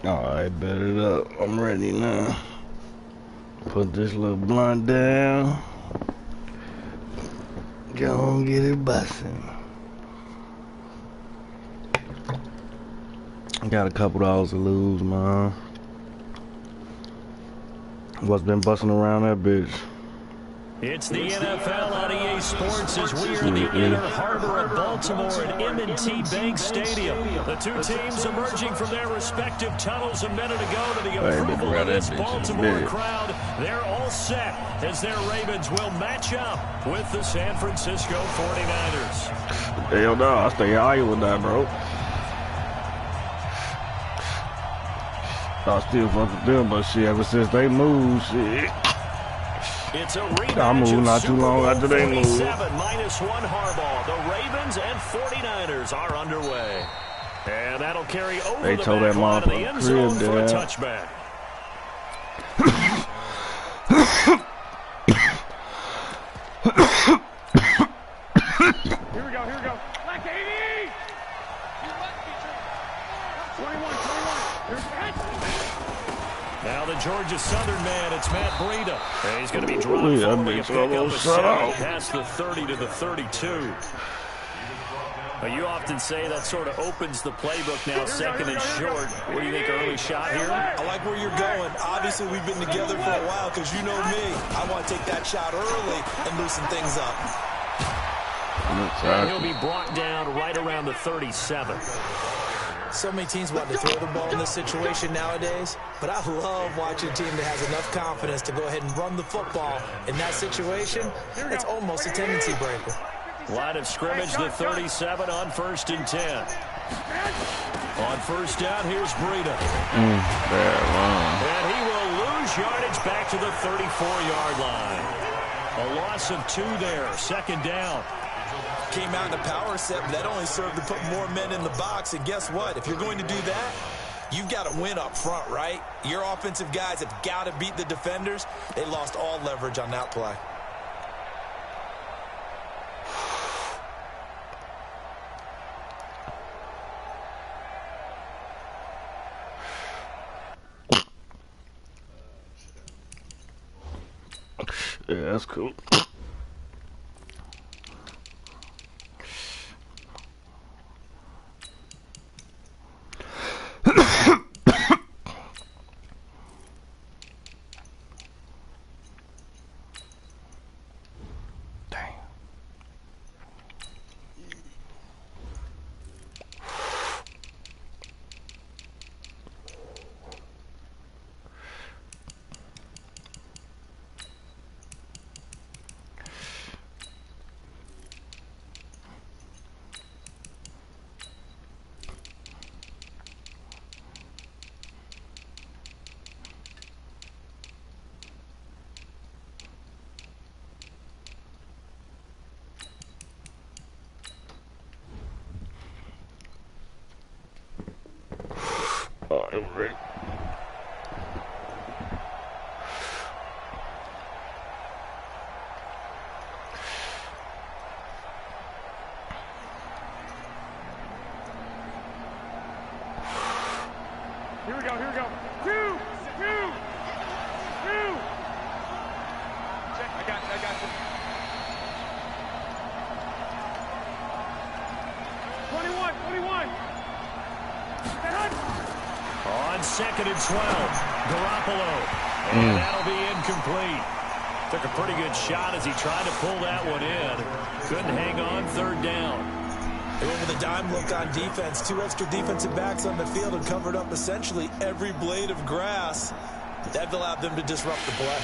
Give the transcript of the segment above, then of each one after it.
Alright, bet it up. I'm ready now. Put this little blunt down. Go on, get it bustin'. Got a couple dollars to lose, man. What's been busting around that bitch? It's the NFL on EA Sports as we are in the inner harbor of Baltimore at M&T Bank Stadium. The two teams emerging from their respective tunnels a minute ago to the approval of this Baltimore crowd. They're all set as their Ravens will match up with the San Francisco 49ers. Hell no, I stay in Iowa now, bro. I still fuck with them, but shit, ever since they moved, shit. It's a rematch. I moved not too long after they moved. -1 Harbaugh. The Ravens and 49ers are underway. And that'll carry over they the told that back line of the end zone for a down. touchback. Here we go, here we go. Black 80! 21. Now the Georgia Southern man, it's Matt Breida. And he's going to be dropped forward to pick up a sack past the 30 to the 32. But you often say that sort of opens the playbook now, second and short. What do you think, early shot here? I like where you're going. Obviously, we've been together for a while because you know me. I want to take that shot early and loosen things up. And he'll be brought down right around the 37. So many teams want to throw the ball in this situation nowadays, but I love watching a team that has enough confidence to go ahead and run the football. In that situation, it's almost a tendency breaker. Line of scrimmage, the 37 on 1st and 10. On first down, here's Breida. And he will lose yardage back to the 34-yard line. A loss of 2 there, 2nd down. Came out in a power set, but that only served to put more men in the box. And guess what? If you're going to do that, you've got to win up front, right? Your offensive guys have got to beat the defenders. They lost all leverage on that play. Yeah, that's cool. Right. Here we go. Two. Check, I got you. 21. On 2nd and 12, Garoppolo. And that'll be incomplete. Took a pretty good shot as he tried to pull that one in. Couldn't hang on, 3rd down. They went with a dime look on defense. 2 extra defensive backs on the field and covered up essentially every blade of grass. That allowed them to disrupt the play.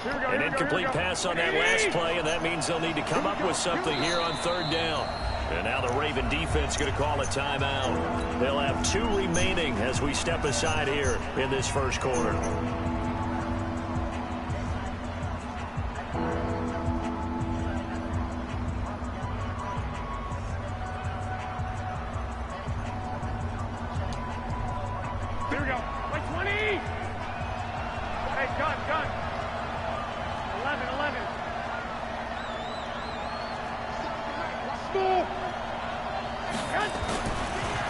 An incomplete pass on that last play, and that means they'll need to come up with something here on 3rd down. And now the Raven defense going to call a timeout. They'll have 2 remaining as we step aside here in this 1st quarter. Here we go. Like 20. Hey, gun. 11.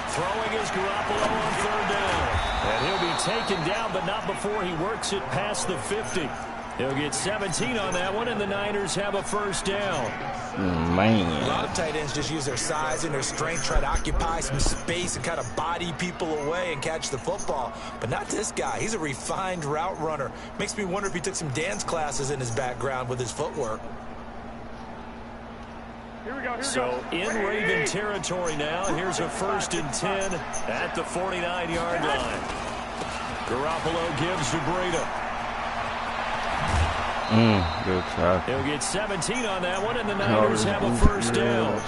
Throwing is Garoppolo on 3rd down. And he'll be taken down, but not before he works it past the 50. He'll get 17 on that one, and the Niners have a 1st down. Man. A lot of tight ends just use their size and their strength, try to occupy some space and kind of body people away and catch the football. But not this guy. He's a refined route runner. Makes me wonder if he took some dance classes in his background with his footwork. So in Raven territory now, here's a 1st and 10 at the 49-yard line. Garoppolo gives to Breida. Good tackle. He'll get 17 on that one, and the Niners have a 1st down.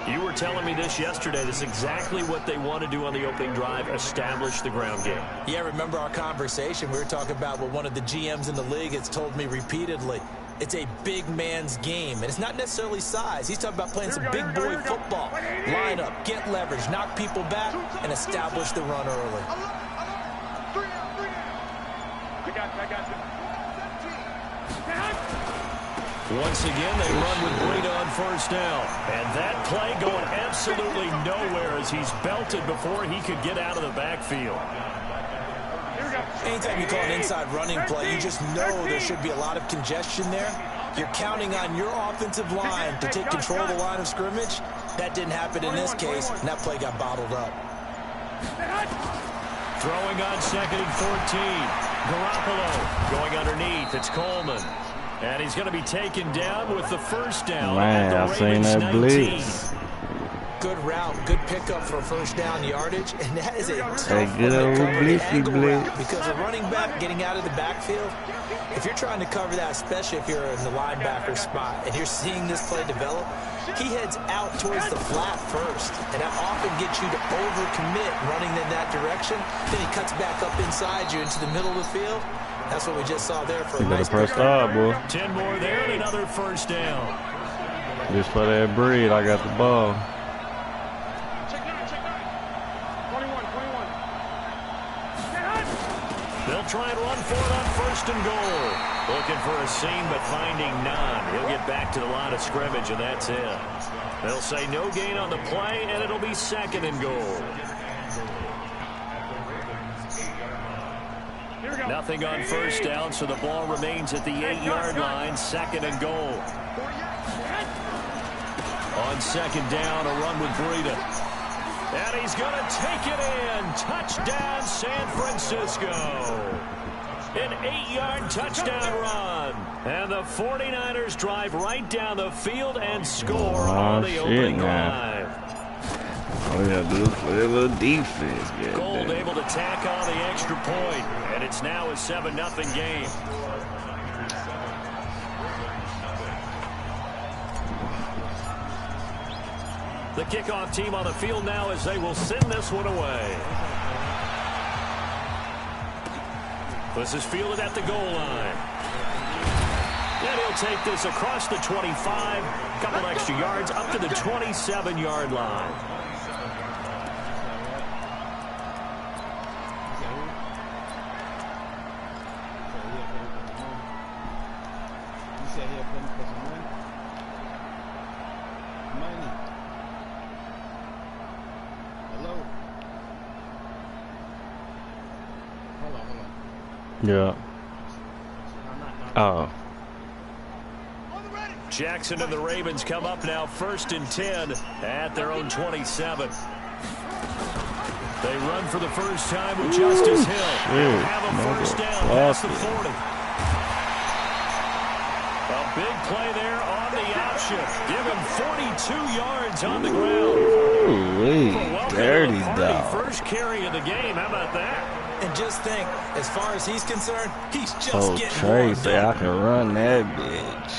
You were telling me this yesterday. This is exactly what they want to do on the opening drive, establish the ground game. Yeah, remember our conversation? We were talking about what one of the GMs in the league has told me repeatedly. It's a big man's game, and it's not necessarily size. He's talking about playing some big boy football. Line up, get leverage, knock people back, and establish the run early. I got you. Once again, they run with Breida on 1st down. And that play going absolutely nowhere as he's belted before he could get out of the backfield. Anytime you call an inside running play, you just know there should be a lot of congestion there. You're counting on your offensive line to take control of the line of scrimmage. That didn't happen in this case, and that play got bottled up. Throwing on 2nd and 14. Garoppolo going underneath. It's Coleman. And he's going to be taken down with the 1st down. Man, I've seen that blitz. Good route, good pickup for 1st down yardage, and that is a tough good old blitzy blitz. because a running back getting out of the backfield, if you're trying to cover that, especially if you're in the linebacker spot and you're seeing this play develop, he heads out towards the flat first, and that often gets you to overcommit running in that direction. Then he cuts back up inside you into the middle of the field. That's what we just saw there for a nice press start, boy. 10 more there and another 1st down. Just for that breed, I got the ball. They'll try and run for it on 1st and goal. Looking for a seam, but finding none. He'll get back to the line of scrimmage, and that's it. They'll say no gain on the play, and it'll be 2nd and goal. Nothing on 1st down, so the ball remains at the 8-yard line. 2nd and goal. On 2nd down, a run with Breida. And he's going to take it in. Touchdown, San Francisco. An 8-yard touchdown run. And the 49ers drive right down the field and score on the opening drive. All we gotta do is play a little defense. Gold able to tack on the extra point, and it's now a 7-0 game. The kickoff team on the field now as they will send this one away. This is fielded at the goal line. And he'll take this across the 25, a couple extra yards up to the 27-yard line. Yeah. Oh. Jackson and the Ravens come up now 1st and 10 at their own 27. They run for the first time with Justice Hill. They'll have a 1st down past the 40. A big play there on the option. Give him 42 yards on the ground. Ooh, dirty dog. First carry of the game. How about that? And just think, as far as he's concerned, he's just getting Trey say I can run that bitch.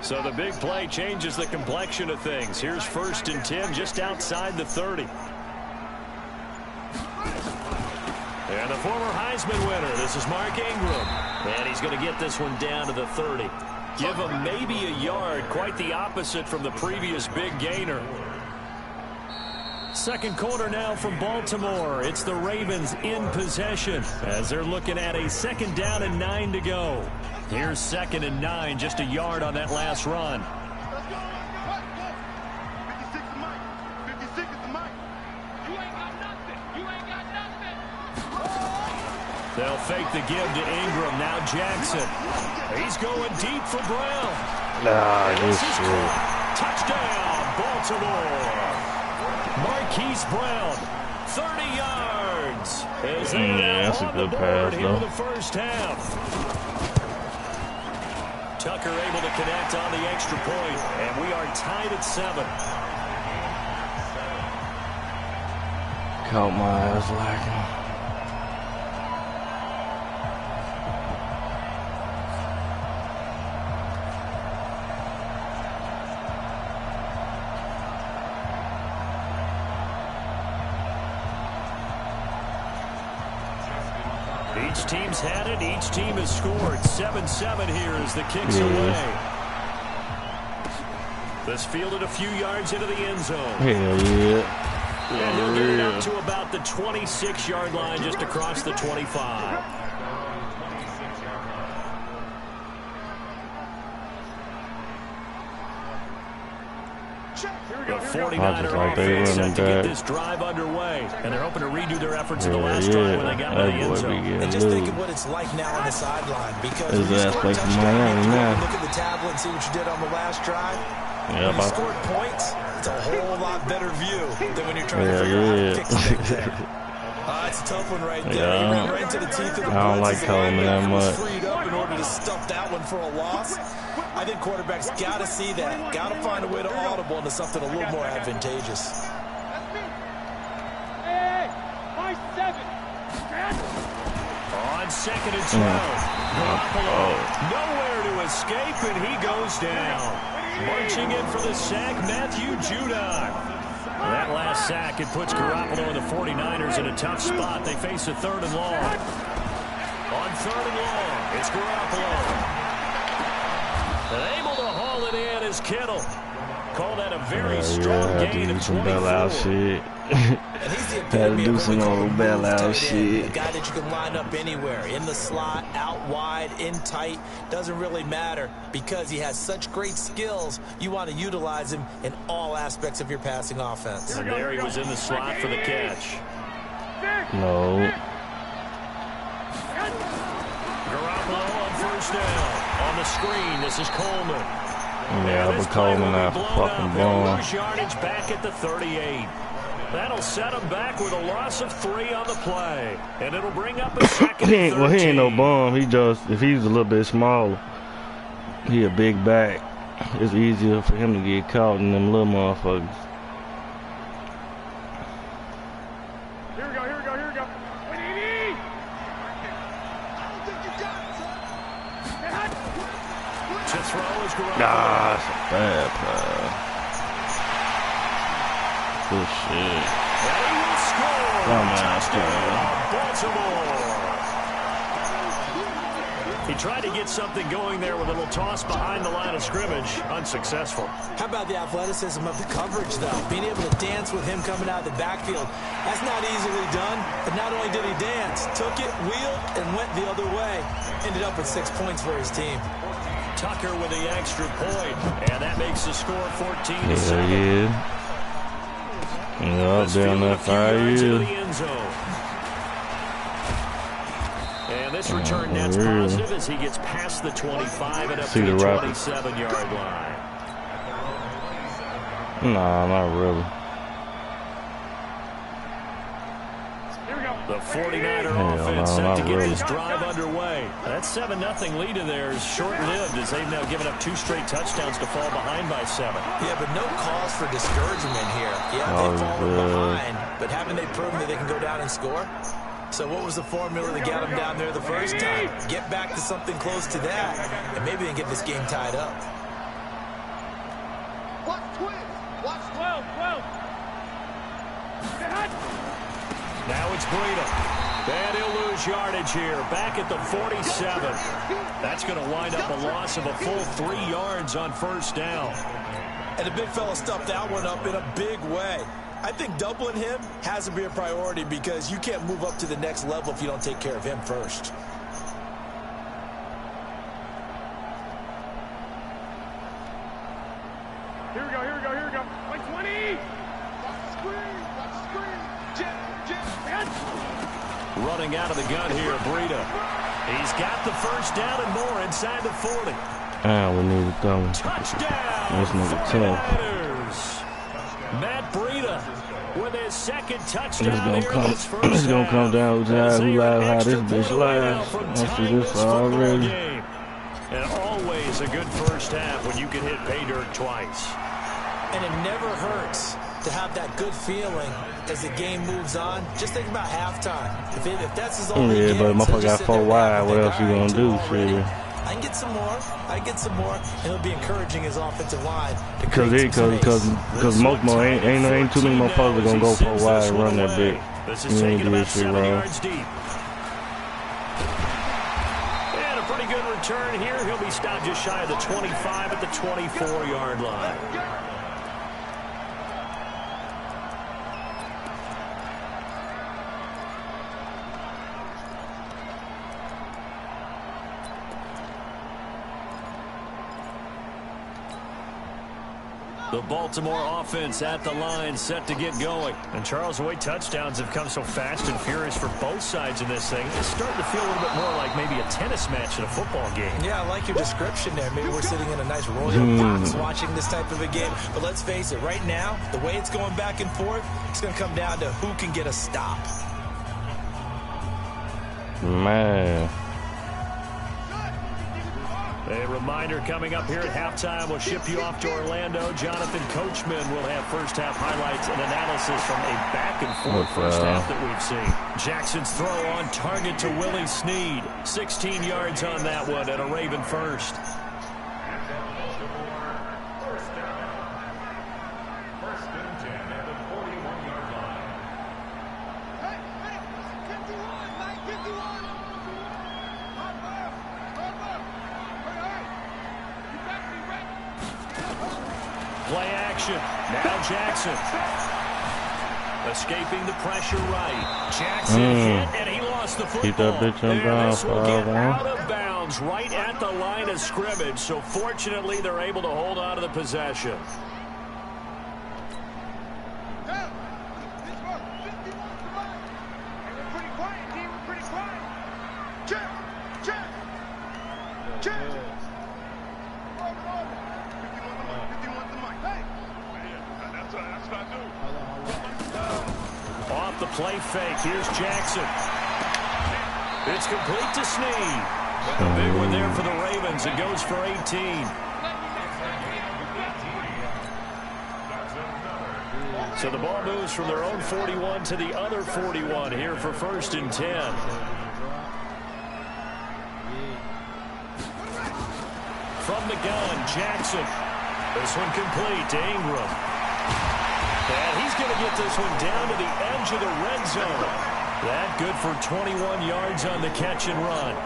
So the big play changes the complexion of things. Here's 1st and 10 just outside the 30. And the former Heisman winner, this is Mark Ingram. And he's going to get this one down to the 30. Give him maybe a yard, quite the opposite from the previous big gainer. Second quarter now from Baltimore. It's the Ravens in possession as they're looking at a 2nd down and 9 to go. Here's 2nd and 9, just a yard on that last run. Let's go. 56 is Mike. 56 is Mike. You ain't got nothing. You ain't got nothing. They'll fake the give to Ingram. Now Jackson. He's going deep for Brown. Nah, this shit. Touchdown, Baltimore. Marquise Brown, 30 yards. That's a good pass, though. The first half. Tucker able to connect on the extra point, and we are tied at 7. Caught my ass lacking. Each team's had it. Each team has scored. 7-7 here as the kick's away. This fielded a few yards into the end zone. Hell yeah. And he'll get it up to about the 26-yard line just across the 25. The 49er offense set to get this drive underway, and they're hoping to redo their efforts in the last drive when they got to the end zone. And just think of what it's like now on the sideline, because when you score a touchdown, look at the tablet and see what you did on the last drive. When you scored points, it's a whole lot better view than when you're trying to figure out how to fix things there. It's a tough one right there. He ran right into the teeth of the I don't like Coleman that much. Freed up in order to stuff that one for a loss. I think quarterbacks got to see that. Got to find a way to audible into something a little more advantageous. Hey, my 7. On 2nd and 12. Nowhere to escape, and he goes down. Marching in for the sack, Matthew Judon. That last sack, it puts Garoppolo and the 49ers in a tough spot. They face a 3rd and long. On 3rd and long, it's Garoppolo. And able to haul it in is Kittle. Call that a very strong gain of 24. And he's the epitome of what we call a bailout shit. A guy that you can line up anywhere, in the slot, out wide, in tight, doesn't really matter because he has such great skills. You want to utilize him in all aspects of your passing offense. And there he was in the slot for the catch. No. Garoppolo on 1st down. On the screen, this is Coleman. Yeah, but Coleman out fucking bomb. Yardage back at the 38. That'll set him back with a loss of 3 on the play. And it'll bring up a 2nd and 13. Well, he ain't no bum. He just, if he's a little bit smaller, he a big back. It's easier for him to get caught than them little motherfuckers. Here we go. What do you need? I don't think you got it, son. To throw is Garoppolo. Nah, it's a bad pass. Good shit. Baltimore. He tried to get something going there with a little toss behind the line of scrimmage. Unsuccessful. How about the athleticism of the coverage, though? Being able to dance with him coming out of the backfield. That's not easily done. But not only did he dance, took it, wheeled, and went the other way. Ended up with 6 points for his team. Tucker with the extra point. And that makes the score 14-7. Yeah. Yeah, down that 5 years. And this return net's positive as he gets past the 25 and up to the 27-yard line. Nah, not really. The 49er offense set to get this drive underway. That 7-0 lead of theirs short-lived as they've now given up 2 straight touchdowns to fall behind by 7. Yeah, but no cause for discouragement here. Yeah, they've fallen behind, but haven't they proven that they can go down and score? So what was the formula that got them down there the first time? Get back to something close to that, and maybe they can get this game tied up. Watch 12. Now it's Breida. And he'll lose yardage here. Back at the 47. That's going to wind up a loss of a full 3 yards on 1st down. And the big fella stuffed that one up in a big way. I think doubling him has to be a priority because you can't move up to the next level if you don't take care of him first. Here we go, here we go, here we go. 120. Watch the screen, watch the screen. Jet. Running out of the gun here, Breida. He's got the first down and more inside the 40. We need to throw. Touchdown. This nigga tough. Matt Breida with his second touchdown. It's gonna come down to who how this bitch laughs. I see this already. And always a good first half when you can hit pay dirt twice. And it never hurts to have that good feeling as the game moves on. Just think about halftime. If that's his only yeah, game, but motherfucker got 4 wide. What else you gonna do? Shit. I can get some more. I get some more, and he'll be encouraging his offensive line to Cause most more ain't too many motherfuckers gonna go 4 wide and run that bit. You ain't do this shit wrong. And a pretty good return here. He'll be stopped just shy of the 25 at the 24-yard line. The Baltimore offense at the line, set to get going. And Charles, the way touchdowns have come so fast and furious for both sides in this thing, it's starting to feel a little bit more like maybe a tennis match in a football game. Yeah, I like your description there. Maybe we're sitting in a nice royal box watching this type of a game. But let's face it, right now, the way it's going back and forth, it's going to come down to who can get a stop. Man. A reminder coming up here at halftime. We'll ship you off to Orlando. Jonathan Coachman will have first half highlights and analysis from a back and forth first half that we've seen. Jackson's throw on target to Willie Snead. 16 yards on that one and a Raven first. Play action. Now Jackson. Escaping the pressure right. Jackson hit, and he lost the football. Keep that bitch on This will get out bounds. of bounds right at the line of scrimmage. So fortunately, they're able to hold on to the possession. Off the play fake, here's Jackson. It's complete to Snead. A big one there for the Ravens. It goes for 18. So the ball moves from their own 41 to the other 41 here for 1st and 10. From the gun, Jackson. This one complete to Ingram. And he's going to get this one down to the edge of the red zone. That good for 21 yards on the catch and run.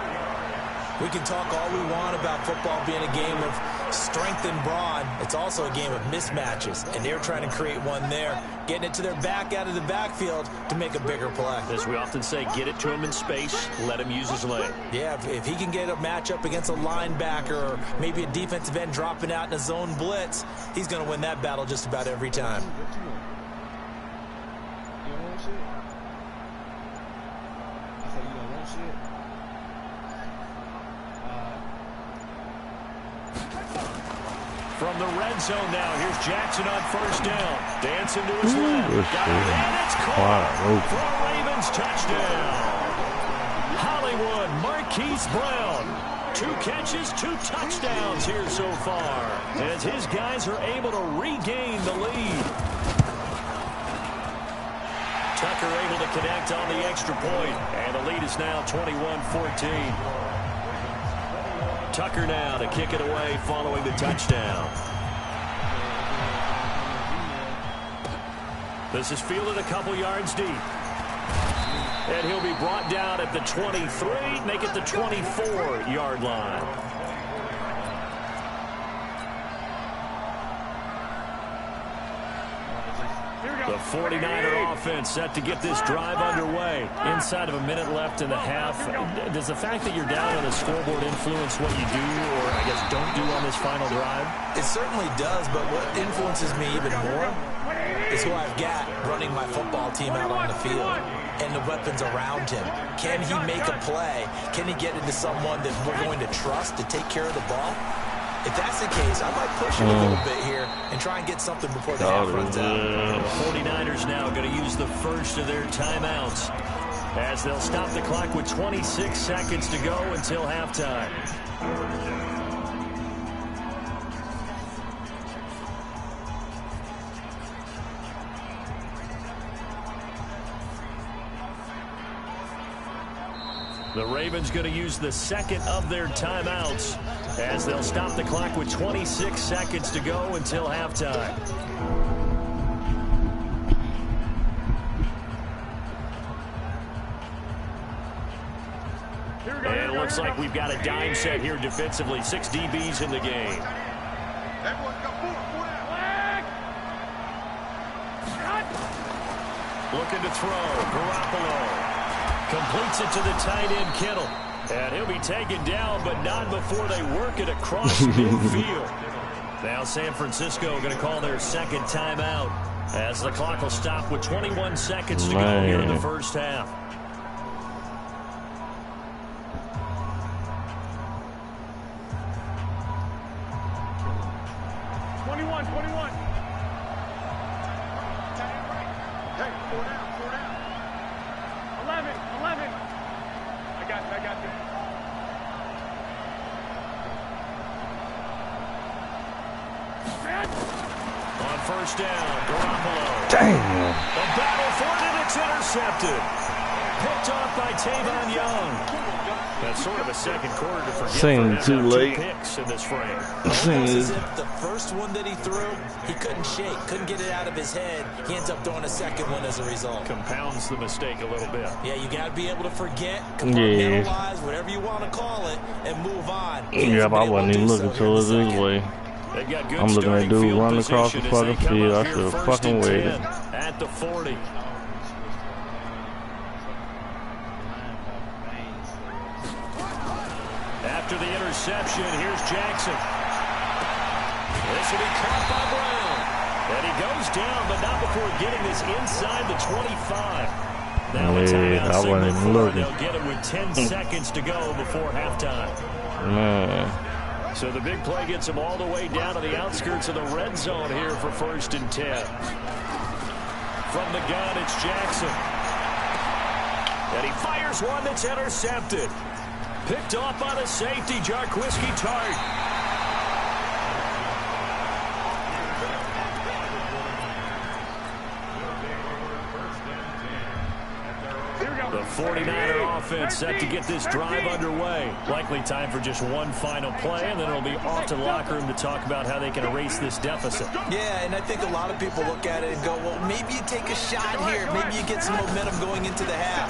We can talk all we want about football being a game of strength and brawn. It's also a game of mismatches, and they're trying to create one there, getting it to their back out of the backfield to make a bigger play. As we often say, get it to him in space, let him use his leg. Yeah, if he can get a matchup against a linebacker or maybe a defensive end dropping out in a zone blitz, he's going to win that battle just about every time. From the red zone now, here's Jackson on 1st down. Dancing to his left. Got it, and it's caught for a Ravens touchdown. Hollywood Marquise Brown. 2 catches, 2 touchdowns here so far, as his guys are able to regain the lead. Tucker able to connect on the extra point, and the lead is now 21-14. Tucker now to kick it away following the touchdown. This is fielded a couple yards deep. And he'll be brought down at the 23, make it the 24-yard line. The 49er offense set to get this drive underway. Inside of a minute left in the half. Does the fact that you're down on the scoreboard influence what you do, or I guess don't do on this final drive? It certainly does, but what influences me even more is who I've got running my football team out on the field and the weapons around him. Can he make a play? Can he get into someone that we're going to trust to take care of the ball? If that's the case, I might push it a little bit here and try and get something before the half runs out. The 49ers now going to use the first of their timeouts as they'll stop the clock with 26 seconds to go until halftime. The Ravens going to use the second of their timeouts as they'll stop the clock with 26 seconds to go until halftime. And it looks like we've got a dime set here defensively. 6 DBs in the game. Looking to throw. Garoppolo completes it to the tight end, Kittle. And he'll be taken down, but not before they work it across midfield. Now San Francisco going to call their second timeout as the clock will stop with 21 seconds to go here in the first half. First down, Garoppolo. Damn. A battle for it, and it's intercepted. Picked off by Tavon Young. That's sort of a second quarter to forget. Seemed too late. 2 picks in this frame. Almost as if the first one that he threw, he couldn't shake, couldn't get it out of his head. He ends up throwing a second one as a result. Compounds the mistake a little bit. Yeah, you got to be able to forget, compartmentalize, whatever you want to call it, and move on. Yeah, but I wasn't even looking to it anyway. I'm looking at dude running across the fucking field. I should have fucking waited. At the 40. After the interception, here's Jackson. This will be caught by Brown. And he goes down, but not before getting this inside the 25. Now I wasn't even looking. They'll get it with 10 seconds to go before halftime. Man. So the big play gets him all the way down to the outskirts of the red zone here for 1st and 10. From the gun, it's Jackson. And he fires one that's intercepted. Picked off by the safety, Jarquiski Tart. The 49er offense set to get this drive underway. Likely time for just one final play, and then it'll be off to the locker room to talk about how they can erase this deficit. Yeah, and I think a lot of people look at it and go, well, maybe you take a shot here. Maybe you get some momentum going into the half.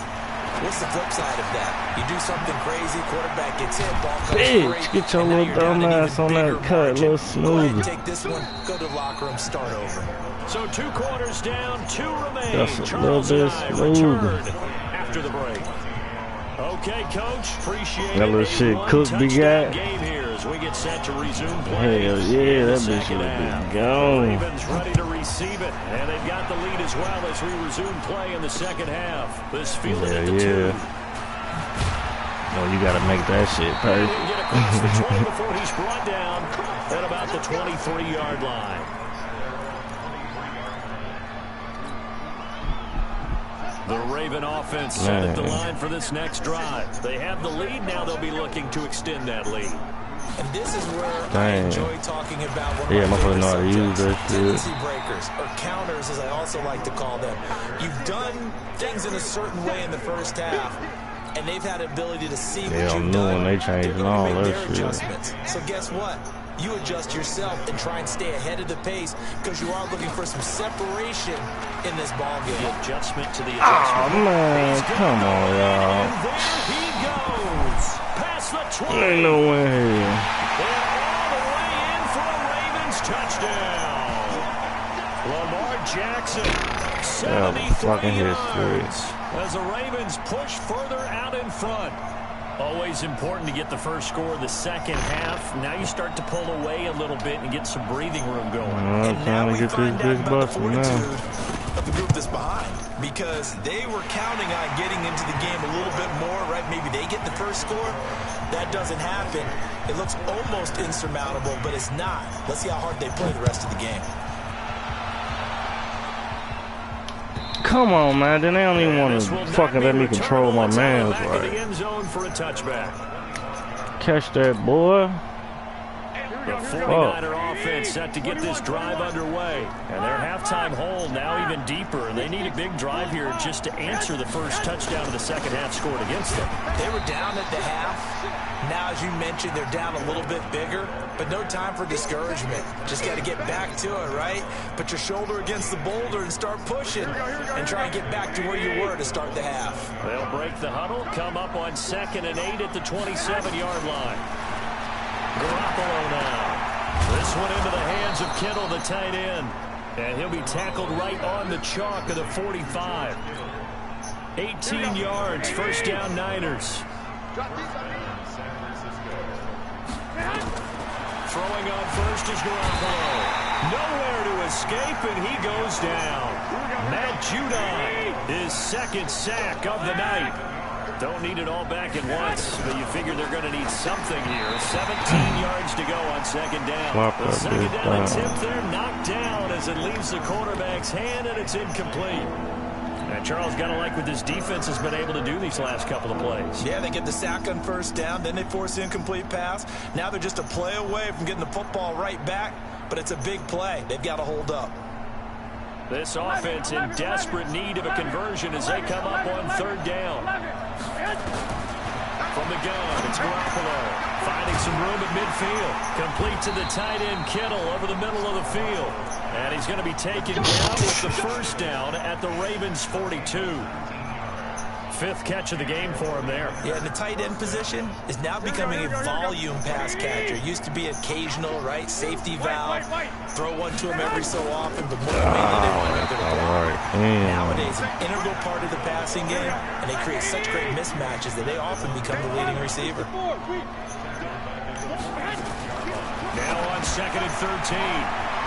What's the flip side of that? You do something crazy, quarterback gets hit, ball comes Bitch, get your little dumb ass on that cut, a little smooth. Take this one, go to the locker room, start over. So 2 quarters down, 2 remain. That's a little bit smooth. After the break. Okay, Coach, appreciate that little shit Cook be got. Game here as we get set to resume play. Hell yeah, that bitch would be gone. Ravens ready to receive it, and they've got the lead as well as we resume play in the second half. This field at the 2. Oh, you gotta make that shit perfect. He get across the 20 before he's brought down at about the 23-yard line. The Raven offense set at the line for this next drive. They have the lead. Now they'll be looking to extend that lead. And this is where I enjoy talking about what my favorite know how to use that tendency breakers, or counters as I also like to call them. You've done things in a certain way in the first half, and they've had the ability to see what you've done. They changed all that shit. Adjustments. So guess what? You adjust yourself and try and stay ahead of the pace because you are looking for some separation in this ball game. The adjustment to the adjustment. Oh, man. Come on, y'all. And there he goes. Past the 20. Ain't no way. And all the way in for a Ravens touchdown. Lamar Jackson. Yeah, 73 fucking yards as the Ravens push further out in front. Always important to get the first score of the second half. Now you start to pull away a little bit and get some breathing room going. And now we find out about the fortitude now of the group that's behind, because they were counting on getting into the game a little bit more, right? Maybe they get the first score. That doesn't happen. It looks almost insurmountable, but it's not. Let's see how hard they play the rest of the game. Come on, man. Then they don't even want to fucking let me control my man. Right. Catch that, boy. The 49er offense set to get this drive underway. And their halftime hole now even deeper. And they need a big drive here just to answer the first touchdown of the second half scored against them. They were down at the half. Now, as you mentioned, they're down a little bit bigger, but no time for discouragement. Just got to get back to it, right? Put your shoulder against the boulder and start pushing and try and get back to where you were to start the half. They'll break the huddle, come up on 2nd and 8 at the 27-yard line. Garoppolo now. This one into the hands of Kittle, the tight end. And he'll be tackled right on the chalk of the 45. 18 yards, first down Niners. Throwing on first is Garoppolo. Nowhere to escape, and he goes down. Matt Judon, his second sack of the night. Don't need it all back at once, but you figure they're going to need something here. 17 yards to go on second down. The second down attempt there knocked down as it leaves the quarterback's hand, and it's incomplete. And Charles, got to like what this defense has been able to do these last couple of plays. Yeah, they get the sack on first down, then they force the incomplete pass. Now they're just a play away from getting the football right back, but it's a big play. They've got to hold up. This offense in desperate need of a conversion as they come up on third down. From the gun, it's Garoppolo. Finding some room at midfield. Complete to the tight end Kittle over the middle of the field. And he's going to be taken down with the first down at the Ravens 42. 5th catch of the game for him there. Yeah, and the tight end position is now becoming a volume pass catcher. Used to be occasional, right? Safety valve. Throw one to him every so often, but more mainly they want regular. Nowadays, an integral part of the passing game, and they create such great mismatches that they often become the leading receiver. Now on 2nd and 13.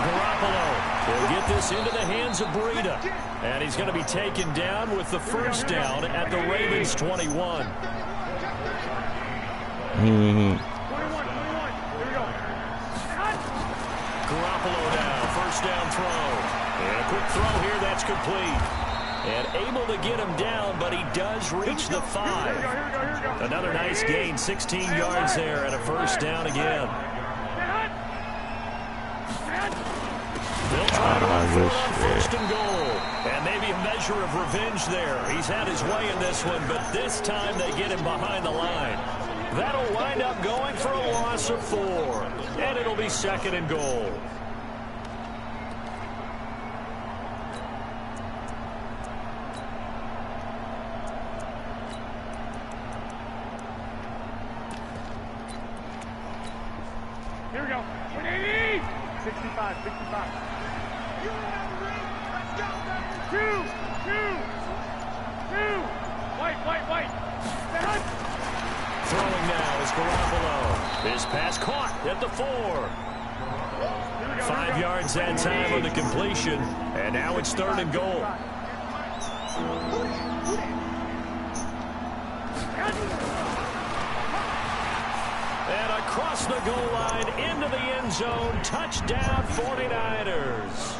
Garoppolo will get this into the hands of Breida. And he's going to be taken down with the first down at the Ravens 21. Garoppolo now, first down throw. And a quick throw here, that's complete. And able to get him down, but he does reach the 5. Another nice gain, 16 yards there and a first down again. They'll try to run first and goal. And maybe a measure of revenge there. He's had his way in this one, but this time they get him behind the line. That'll wind up going for a loss of 4. And it'll be 2nd and goal. Here we go. 180. 65, 65. Two. White. Throwing now is Garoppolo. His pass caught at the 4. 5 yards that time on the completion. And now it's 3rd and goal. And across the goal line into the end zone. Touchdown 49ers.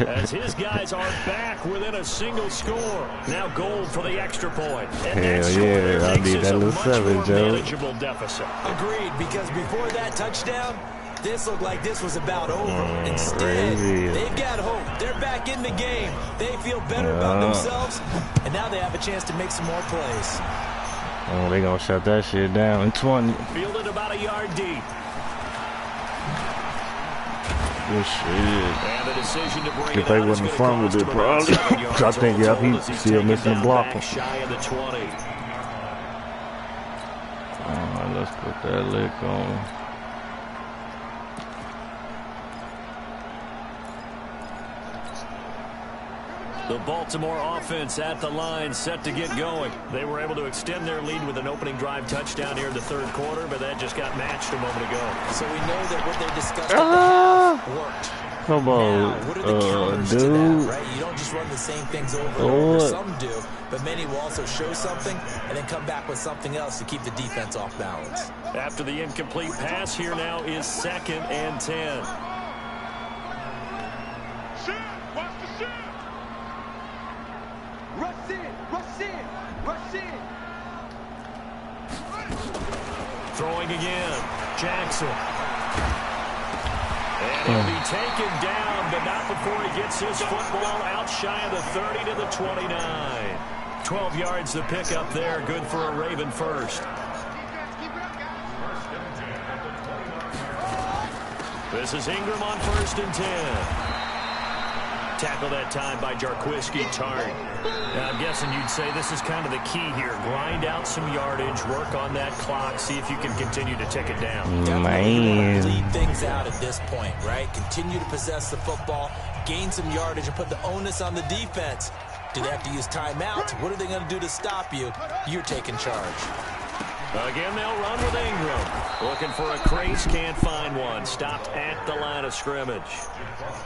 As his guys are back within a single score. Now goal for the extra point. And hell yeah, I need that little 7, Joe. Manageable deficit. Agreed, because before that touchdown, this looked like this was about over. Instead, they've got hope. They're back in the game. They feel better about themselves, and now they have a chance to make some more plays. Oh, they gonna shut that shit down in 20. Fielded about a yard deep. Good shit. And the decision to bring if they wasn't fumbled it, probably. I think, yeah, he's still missing the block. Shy of the 20. Alright, let's put that lick on. The Baltimore offense at the line, set to get going. They were able to extend their lead with an opening drive touchdown here in the third quarter, but that just got matched a moment ago. So we know that what they discussed at the half worked. Come on, now, what are the counters to that, right? You don't just run the same things over and over. Some do, but many will also show something and then come back with something else to keep the defense off balance. After the incomplete pass, here now is 2nd and 10. Watch the shot. Rush in, rush in, rush in. Throwing again, Jackson. And he'll be taken down, but not before he gets his football out shy of the 30 to the 29. 12 yards to pick up there, good for a Raven first. This is Ingram on 1st and 10. Tackle that time by Jarquiski Tart. Now, I'm guessing you'd say this is kind of the key here. Grind out some yardage, work on that clock, see if you can continue to tick it down. Man. Lead things out at this point, right? Continue to possess the football, gain some yardage, and put the onus on the defense. Do they have to use timeouts? What are they going to do to stop you? You're taking charge. Again, they'll run with Ingram. Looking for a crease, can't find one. Stopped at the line of scrimmage.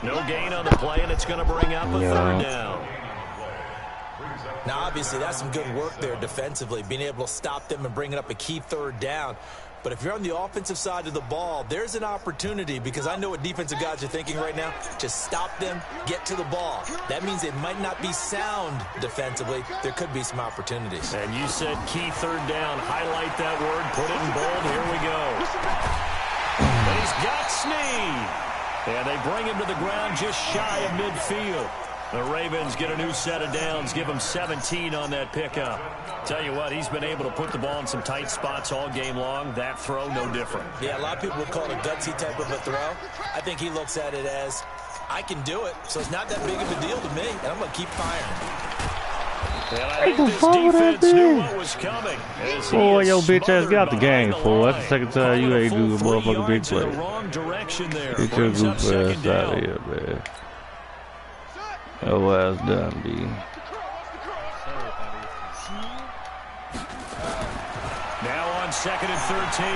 No gain on the play, and it's going to bring up a 3rd down. Now, obviously, that's some good work there defensively, being able to stop them and bringing up a key 3rd down. But if you're on the offensive side of the ball, there's an opportunity, because I know what defensive guys are thinking right now. Just stop them, get to the ball. That means it might not be sound defensively. There could be some opportunities. And you said key 3rd down. Highlight that word, put it in bold. Here we go. He's got Snead. And they bring him to the ground just shy of midfield. The Ravens get a new set of downs, give him 17 on that pickup. Tell you what, he's been able to put the ball in some tight spots all game long. That throw, no different. Yeah, a lot of people would call it a gutsy type of a throw. I think he looks at it as, I can do it, so it's not that big of a deal to me, and I'm going to keep firing. And I think this defense knew what was coming. Boy, your bitch ass got the game, fool. That's the second time you ain't do a motherfucking big play. Get your goof ass out of here, man. Oh, ass done, B. Now on 2nd and 13.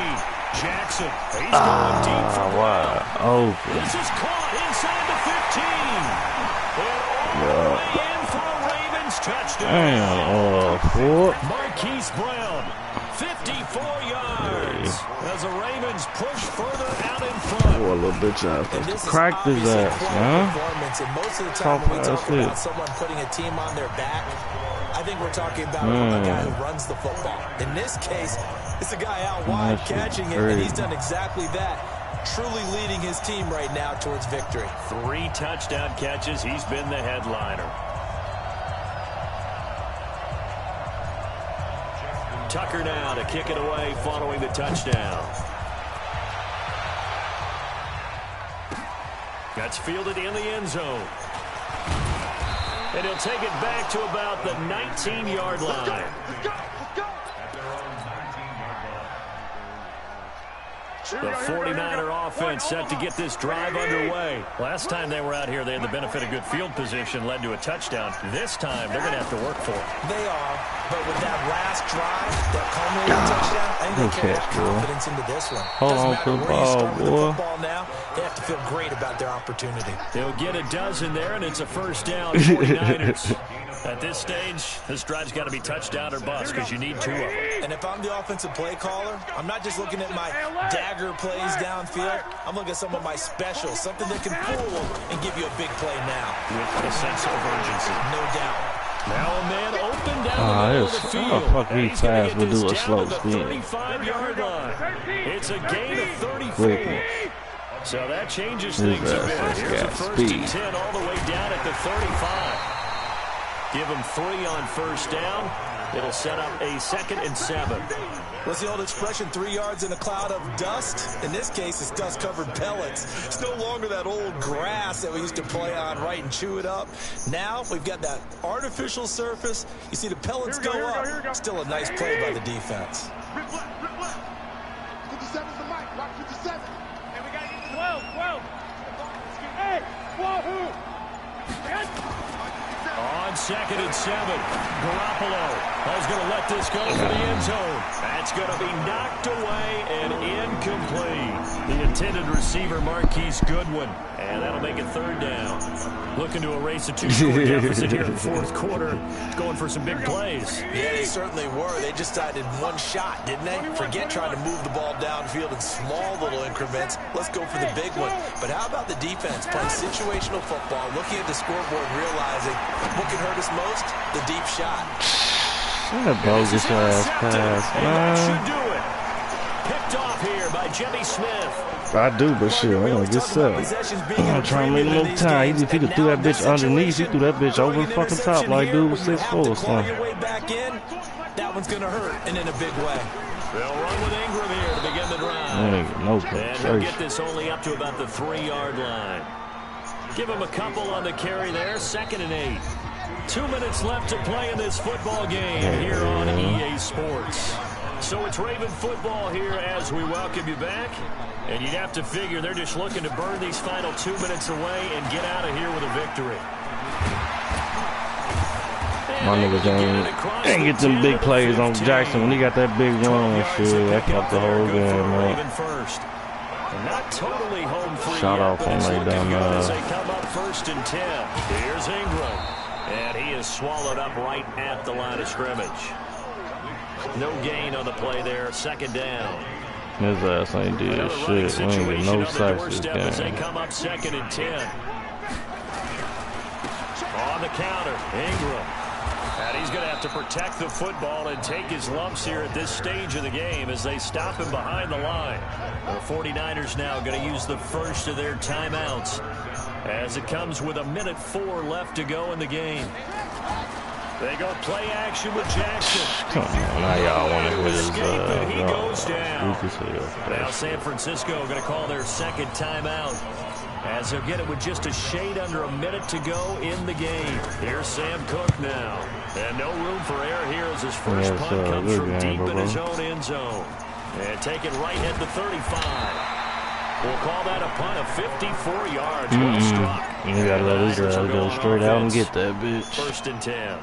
Jackson. He's going deep for wow. Oh. This is caught inside the 15. And all the way in for a Ravens touchdown. Marquise Brown, 54 yards. As the Ravens push further out in front. Boy, little bitch ass. Cracked his ass, huh? And most of the time when we talk about someone putting a team on their back, I think we're talking about a guy who runs the football. In this case, it's a guy out wide catching it, and he's done exactly that. Truly leading his team right now towards victory. 3 touchdown catches. He's been the headliner. Tucker now to kick it away following the touchdown. That's fielded in the end zone. And he'll take it back to about the 19-yard line. Let's go. The 49er offense set to get this drive underway. Last time they were out here, they had the benefit of good field position, led to a touchdown. This time, they're going to have to work for it. They are, but with that last drive, that culminating touchdown, I think they carry that confidence into this one. Hold on to the ball, boy. Football now, they have to feel great about their opportunity. They'll get a dozen there, and it's a first down, 49ers. At this stage, this drive's got to be touchdown or bust because you need 2 of them. And if I'm the offensive play caller, I'm not just looking at my dagger plays downfield. I'm looking at some of my specials, something that can fool and give you a big play now. With a sense of urgency. No doubt. Now a man open down the middle of the field. Fuck me fast, we'll do a slow spin. 35-yard line. It's a gain of 34. So that changes things a bit. Here's a 1st and 10 all the way down at the 35. Give them 3 on first down. It'll set up a 2nd and 7. What's the old expression, 3 yards in a cloud of dust? In this case, it's dust-covered pellets. It's no longer that old grass that we used to play on, right, and chew it up. Now we've got that artificial surface. You see the pellets go up. Still a nice play by the defense. Rip left. 57's the mic. Watch 57. Hey, we got to get 12. Hey, wahoo! On 2nd and 7, Garoppolo is going to let this go for the end zone. That's going to be knocked away and incomplete. The intended receiver, Marquise Goodwin. And that'll make it 3rd down. Looking to erase a 2-score deficit here in the 4th quarter. Going for some big plays. Yeah, they certainly were. They just decided one shot, didn't they? Forget trying to move the ball downfield in small little increments. Let's go for the big one. But how about the defense playing situational football, looking at the scoreboard and realizing what can hurt us most? The deep shot. What a bogus ass pass, man. Should do it. Picked off here by Jimmy Smith. I do, but shit, I'm gonna get set. I'm trying to make a little time. If he could throw that bitch underneath, he threw that bitch over the fucking top like dude was 6'4" or something. That one's gonna hurt, and in a big way. They'll run with Ingram here to begin the drive. No and he'll get this only up to about the 3-yard line. Give him a couple on the carry there. 2nd and 8. 2 minutes left to play in this football game here on EA Sports. So it's Raven football here as we welcome you back. And you'd have to figure they're just looking to burn these final 2 minutes away and get out of here with a victory. My niggas ain't get them big plays on Jackson when he got that big run and shit. That fucked the whole game up. Not totally home free. Shot off on lay down as they come up 1st and 10. Here's Ingram. And he is swallowed up right at the line of scrimmage. No gain on the play there. 2nd down. His ass ain't did shit. We ain't get no sacks this game. As they come up 2nd and 10. On the counter, Ingram. And he's going to have to protect the football and take his lumps here at this stage of the game as they stop him behind the line. The 49ers now going to use the first of their timeouts as it comes with 1:04 left to go in the game. They go play action with Jackson. Come on, now y'all want to hit his he goes down. Now Now San Francisco going to call their 2nd timeout as they'll get it with just a shade under 1 minute to go in the game. Here's Sam Cook now. And no room for error here as his first punt comes from deep in his own end zone. And take it right at the 35. We'll call that a punt of 54 yards. Well struck. You gotta let his go straight out and get that bitch. 1st and 10.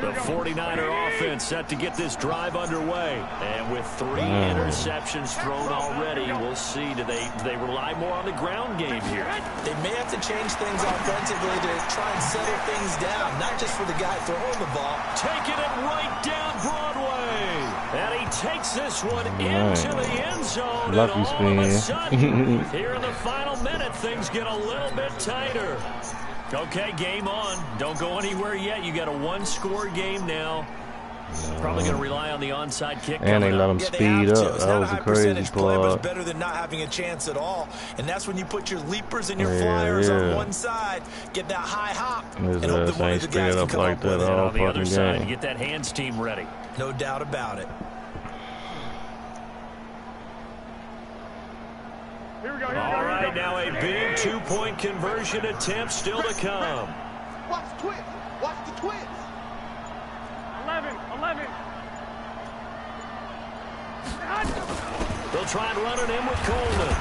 The 49er offense set to get this drive underway. And with 3 interceptions thrown already, we'll see. Do they rely more on the ground game here? They may have to change things offensively to try and settle things down, not just for the guy throwing the ball. Taking it right down Broadway. And he takes this one into the end zone. Lucky and all of a sudden, spin. here in the final minute, things get a little bit tighter. Okay, game on. Don't go anywhere yet. You got a 1-score game now. Probably going to rely on the onside kick. And they let him speed up. That was a crazy play. Was better than not having a chance at all. And that's when you put your leapers and your flyers on one side, get that high hop, and hope that one of the guys can come up with it. On the other side, get that hands team ready. No doubt about it. All right, now a big 2-point conversion attempt still to come. Watch the twins. Watch the twins. 11. They'll try and run it in with Coleman.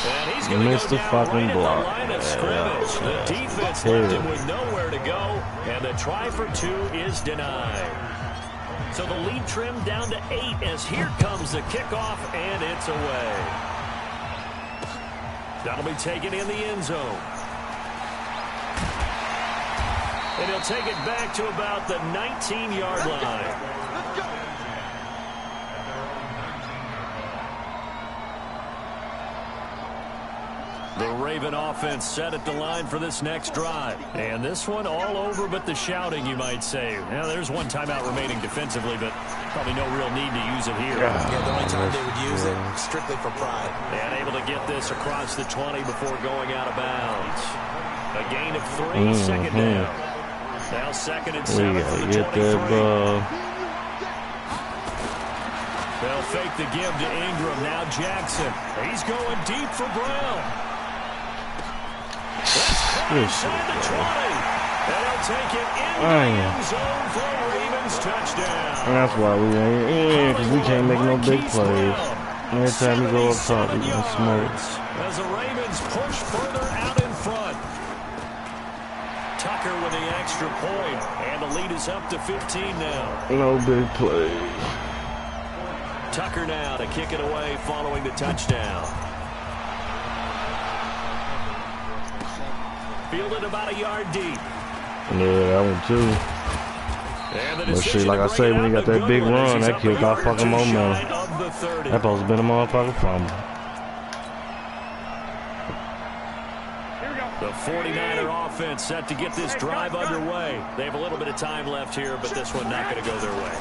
And he's going to go down fucking right block. at the line of scrimmage. The defense left him with nowhere to go, and the try for 2 is denied. So the lead trimmed down to 8 as here comes the kickoff, and it's away. That'll be taken in the end zone. And he'll take it back to about the 19-yard line. Let's go. The Raven offense set at the line for this next drive. And this one all over but the shouting, you might say. Now, there's one timeout remaining defensively, but probably no real need to use it here. Yeah, the only time they would use it, strictly for pride. And able to get this across the 20 before going out of bounds. A gain of 3, 2nd down. Now 2nd and 7 for the 23. They'll fake the give to Ingram. Now Jackson. He's going deep for Brown. Inside the 20. And he'll take it in the end zone for a Ravens touchdown. And that's why we ain't, because we can't make no big plays. Every time we go up top, we get smoked. As the Ravens push further out in front. Tucker with the extra point, and the lead is up to 15 now. No big play. Tucker now to kick it away following the touchdown. Fielded about a yard deep. Yeah, that one too. But shit, like I say, when he got that big run, that kid got fucking momentum. That supposed to been a motherfucking fumble. The 49er offense set to get this drive underway. They have a little bit of time left here, but this one not going to go their way.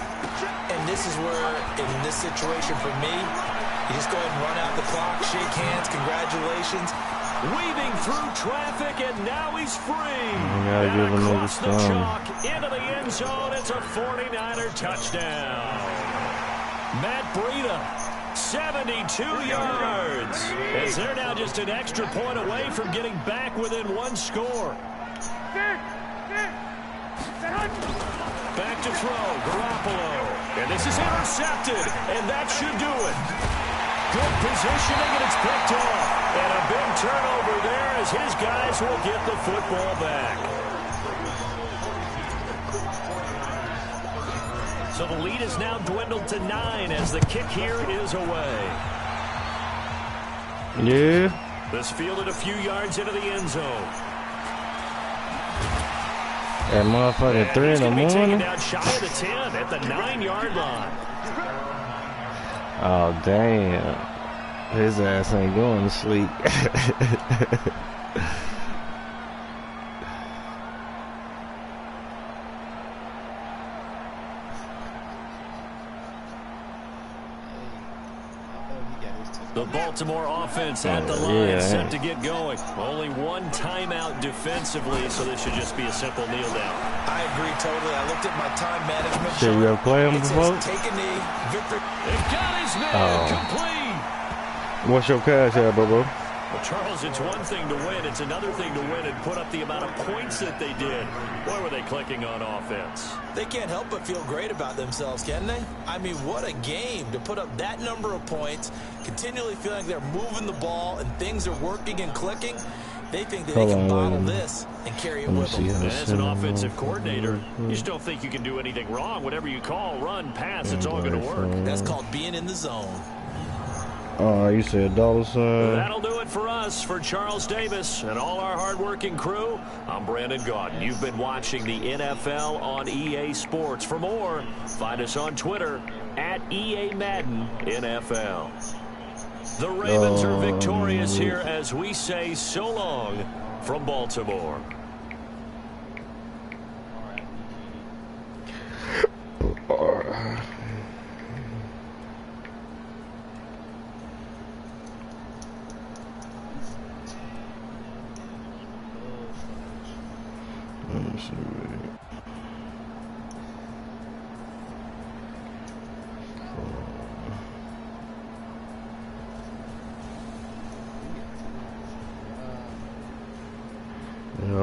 And this is where, in this situation for me, you just go ahead and run out the clock, shake hands, congratulations. Weaving through traffic, and now he's free. Gotta give him across the chalk, into the end zone. It's a 49er touchdown. Matt Breida, 72 yards. As they're now just an extra point away from getting back within one score. Back to throw, Garoppolo. And this is intercepted, and that should do it. Good positioning, and it's picked off. And a big turnover there as his guys will get the football back. So the lead is now dwindled to 9 as the kick here is away. Yeah. This fielded a few yards into the end zone. That motherfucking 3 in the morning. Taken down shy of the 10 at the 9-yard line. Oh, damn. His ass ain't going to sleep. The Baltimore offense at the line, set to get going. Only one timeout defensively, so this should just be a simple kneel down. I agree totally. I looked at my time management. Should we ever play him before? Take a knee. Victor. It got his man complete. What's your cash at, Bobo? Well, Charles, it's one thing to win. It's another thing to win and put up the amount of points that they did. Boy, were they clicking on offense. They can't help but feel great about themselves, can they? I mean, what a game to put up that number of points, continually feeling like they're moving the ball and things are working and clicking. They think that they can bottle this and carry it with them. As an offensive coordinator, you just don't think you can do anything wrong. Whatever you call, run, pass, it's all going to work. That's called being in the zone. Oh, you said $. That'll do it for us. For Charles Davis and all our hardworking crew, I'm Brandon Gaudin. You've been watching the NFL on EA Sports. For more, find us on Twitter at EA Madden NFL. The Ravens are victorious here as we say so long from Baltimore.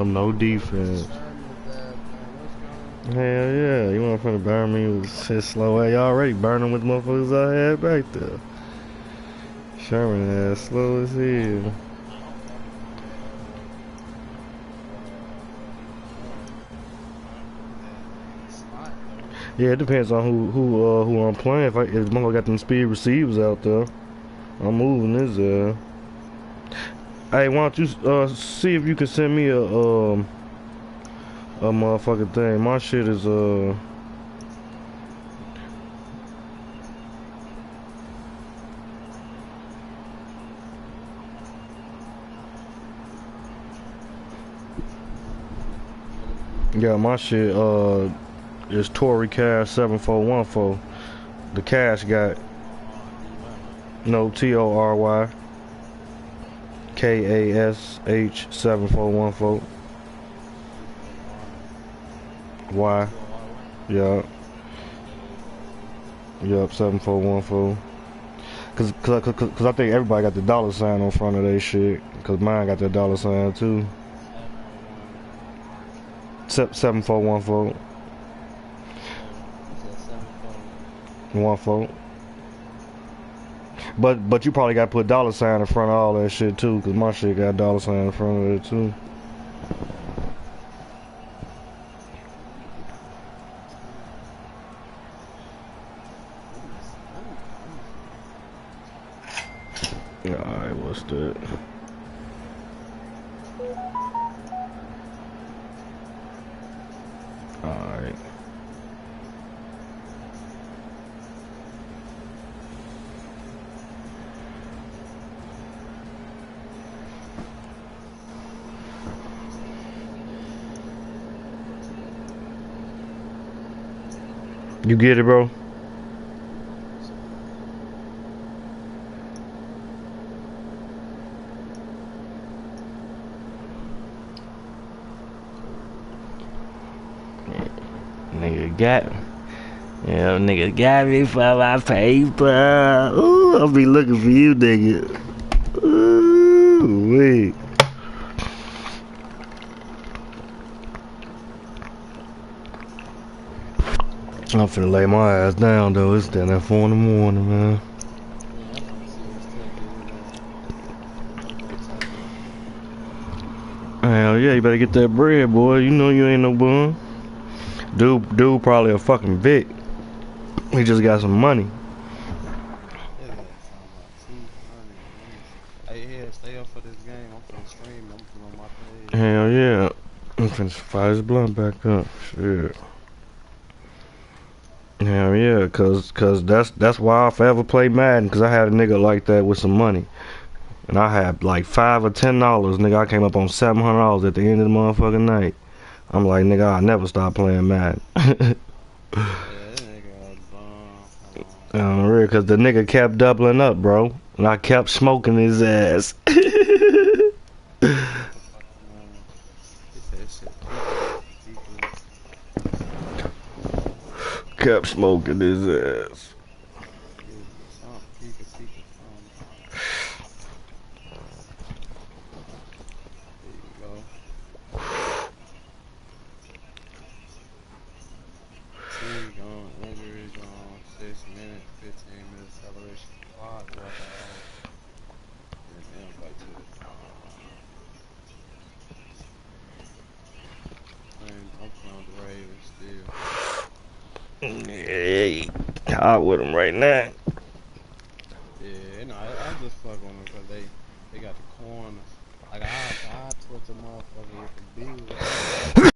No defense. Hell yeah, you want to burn me with his slow ass. You already burning with motherfuckers I had back there. Sherman ass slow as hell. Yeah, it depends on who I'm playing. If motherfucker got them speed receivers out there, I'm moving this. Hey, why don't you see if you can send me a motherfucking thing? My shit is yeah, my shit is Toro7414's. The cash got no TORY. KASH 7414. Y. Yup. 7414. Cause I think everybody got the $sign on front of their shit. Cause mine got that $sign too. 7414. 14. But you probably got to put $sign in front of all that shit too, cause my shit got $sign in front of it too. Alright, what's that? Alright. You get it, bro? Nigga got me for my paper. Ooh, I'll be looking for you, nigga. Ooh, wait. I'm finna lay my ass down though. It's down at 4 in the morning, man. Hell yeah, you better get that bread, boy. You know you ain't no bum. Dude probably a fucking Vic. He just got some money. Hey, stay up for this game. I'm finna stream. I'm putting on my page. Hell yeah. I'm finna fire his blunt back up. Shit. Hell yeah, cause that's why I forever play Madden, cause I had a nigga like that with some money. And I had like $5 or $10, nigga. I came up on $700 at the end of the motherfucking night. I'm like, nigga, I'll never stop playing Madden. Real, cause the nigga kept doubling up, bro, and I kept smoking his ass. Kept smoking his ass. Hey, out with him right now. Yeah, no, I just fuck with them because they got the corners. Like I put the motherfucker with the bill.